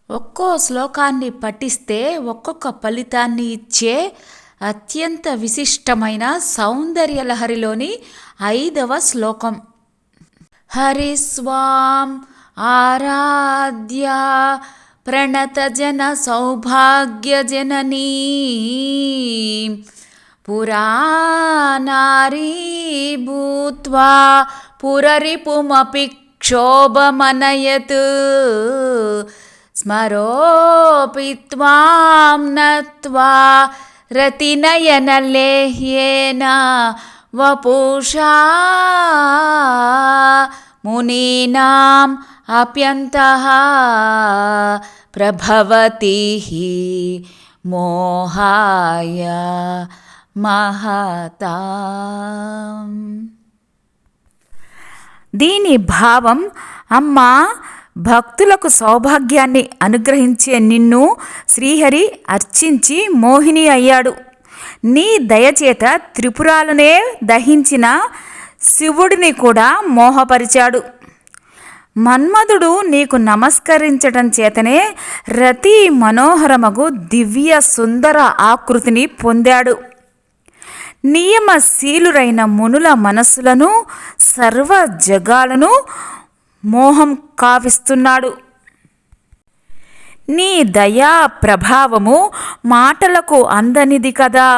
ఒక్కో శ్లోకాన్ని పఠిస్తే ఒక్కొక్క ఫలితాన్ని ఇచ్చే అత్యంత విశిష్టమైన సౌందర్యలహరిలోని 5వ శ్లోకం. హరిస్వాం ఆరాధ్య ప్రణతజన సౌభాగ్యజననీ పురానారీ భూత్వా పురరిపుమపి క్షోభమనయత్ స్మరోపి త్వాం నత్వా రతినయనలేహ్యేన వపుషా మునీనాం అప్యంతః ప్రభవతి మోహాయ మహతాం. దీని భావం, అమ్మా, భక్తులకు సౌభాగ్యాన్ని అనుగ్రహించే నిన్ను శ్రీహరి అర్చించి మోహిని అయ్యాడు. నీ దయచేత త్రిపురాలనే దహించిన శివుడిని కూడా మోహపరిచాడు. మన్మధుడు నీకు నమస్కరించటం చేతనే రతి మనోహరమగు దివ్య సుందర ఆకృతిని పొందాడు. నియమశీలురైన మునుల మనస్సులను, సర్వ జగాలను మోహం కావిస్తున్నాడు. నీ దయా ప్రభావము మాటలకు అందనిది కదా.